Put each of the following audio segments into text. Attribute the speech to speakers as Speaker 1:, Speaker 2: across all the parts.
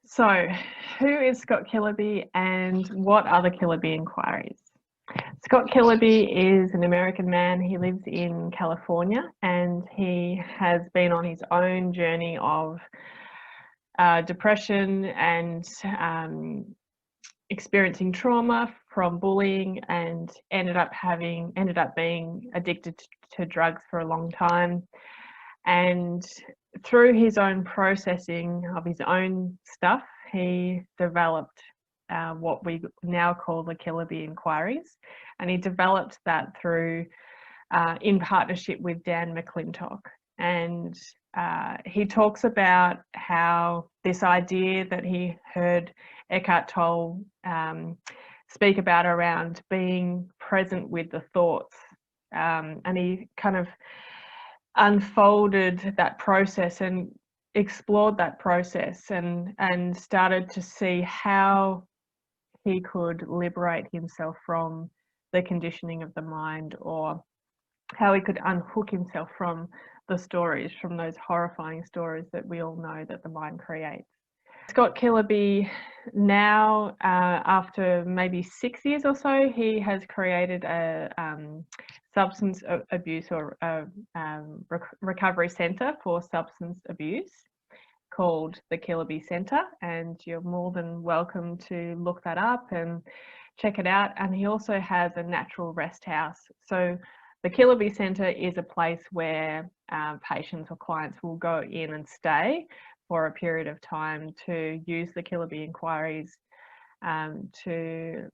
Speaker 1: So, who is Scott Kiloby and what are the Kiloby inquiries? Scott Kiloby is an American man. He lives in California and he has been on his own journey of depression and experiencing trauma from bullying, and ended up being addicted to drugs for a long time. And through his own processing of his own stuff, he developed what we now call the Kiloby inquiries. And he developed that through, in partnership with Dan McClintock. And he talks about how this idea that he heard Eckhart Tolle speak about around being present with the thoughts, and he kind of unfolded that process and explored that process and started to see how he could liberate himself from the conditioning of the mind, or how he could unhook himself from the stories, from those horrifying stories that we all know that the mind creates. Scott Kiloby now, after maybe 6 years or so, he has created a substance abuse or recovery centre for substance abuse called the Kiloby Centre, and you're more than welcome to look that up and check it out. And he also has a natural rest house. So the Kiloby Centre is a place where patients or clients will go in and stay for a period of time to use the Kiloby inquiries to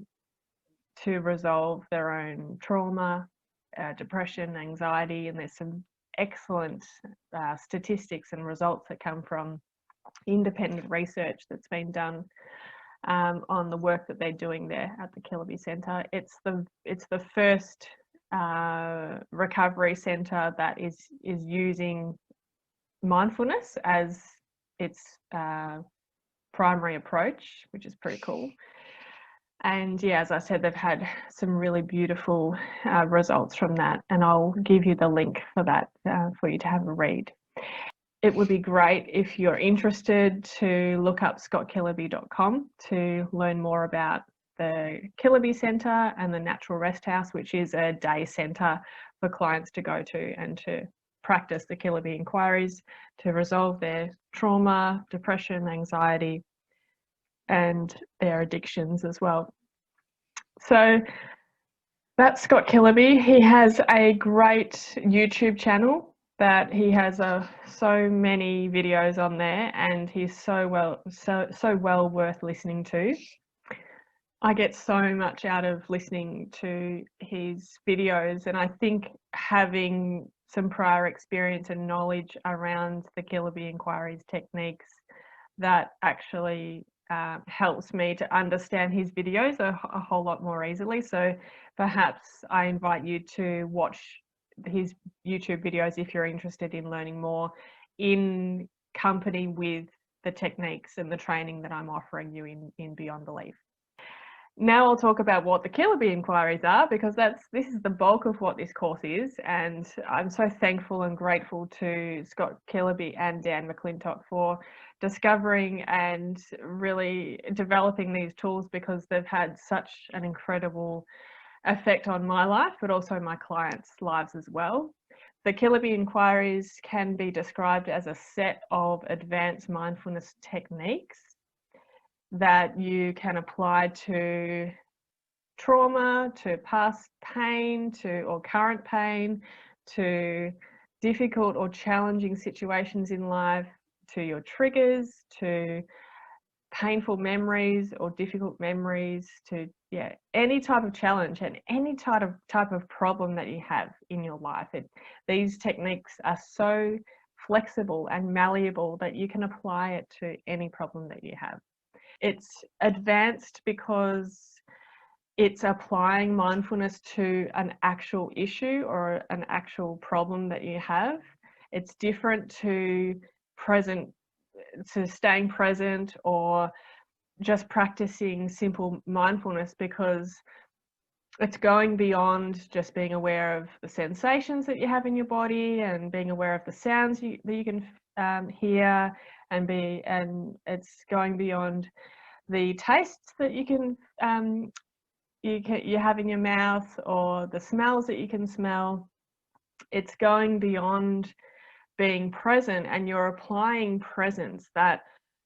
Speaker 1: resolve their own trauma, depression, anxiety. And there's some excellent statistics and results that come from independent research that's been done on the work that they're doing there at the Kiloby Centre. It's the first recovery centre that is using mindfulness as its primary approach, which is pretty cool. And yeah, as I said, they've had some really beautiful results from that, and I'll give you the link for that for you to have a read. It would be great if you're interested to look up scottkiloby.com to learn more about the Kiloby Centre and the Natural Rest House, which is a day centre for clients to go to and to practice the Kiloby inquiries to resolve their trauma, depression, anxiety, and their addictions as well. So that's Scott Kiloby. He has a great YouTube channel that he has so many videos on there, and he's so well worth listening to. I get so much out of listening to his videos, and I think having some prior experience and knowledge around the Kiloby inquiries techniques, that actually helps me to understand his videos a whole lot more easily. So perhaps I invite you to watch his YouTube videos if you're interested in learning more in company with the techniques and the training that I'm offering you in Beyond Belief. Now I'll talk about what the Kiloby inquiries are, because this is the bulk of what this course is, and I'm so thankful and grateful to Scott Kiloby and Dan McClintock for discovering and really developing these tools, because they've had such an incredible effect on my life, but also my clients' lives as well. The Kiloby inquiries can be described as a set of advanced mindfulness techniques that you can apply to trauma, to past pain, or current pain, to difficult or challenging situations in life, to your triggers, to painful memories or difficult memories, to any type of challenge and any type of problem that you have in your life. These techniques are so flexible and malleable that you can apply it to any problem that you have. It's advanced because it's applying mindfulness to an actual issue or an actual problem that you have. It's different to staying present or just practicing simple mindfulness, because it's going beyond just being aware of the sensations that you have in your body and being aware of the sounds that you can hear, and it's going beyond the tastes that you have in your mouth or the smells that you can smell. It's going beyond being present, and you're applying presence, that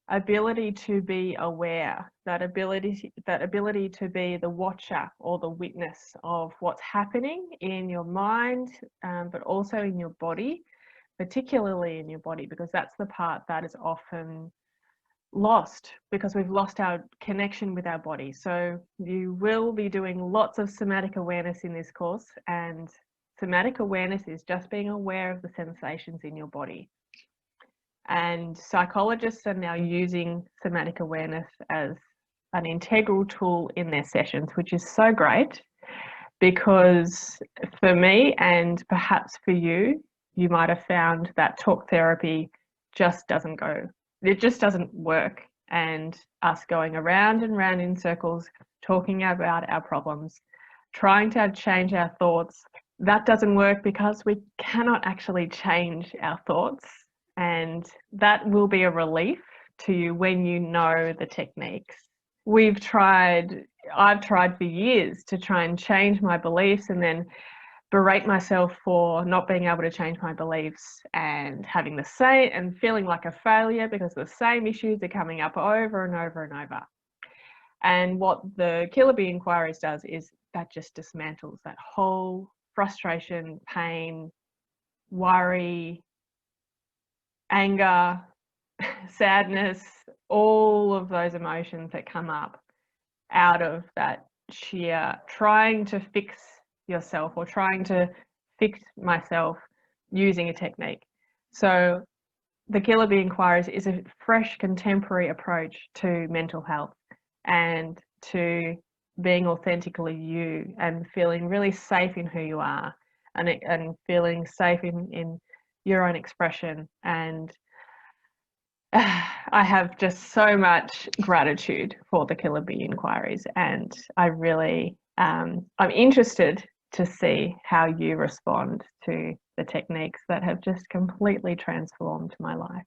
Speaker 1: ability to be aware, that ability to be the watcher or the witness of what's happening in your mind, but also in your body, particularly in your body, because that's the part that is often lost, because we've lost our connection with our body. So you will be doing lots of somatic awareness in this course, and somatic awareness is just being aware of the sensations in your body. And psychologists are now using somatic awareness as an integral tool in their sessions, which is so great, because for me, and perhaps for you, you might have found that talk therapy just doesn't work. And us going around and round in circles, talking about our problems, trying to change our thoughts, that doesn't work, because we cannot actually change our thoughts. And that will be a relief to you when you know the techniques. I've tried for years to try and change my beliefs, and then berate myself for not being able to change my beliefs, and having the same, and feeling like a failure because the same issues are coming up over and over and over. And what the Kiloby inquiries does is that just dismantles that whole frustration, pain, worry, anger, sadness, all of those emotions that come up out of that sheer trying to fix yourself, or trying to fix myself using a technique. So the Kiloby inquiries is a fresh, contemporary approach to mental health and to being authentically you, and feeling really safe in who you are, and feeling safe in your own expression. And I have just so much gratitude for the Kiloby inquiries, and I really, I'm interested to see how you respond to the techniques that have just completely transformed my life.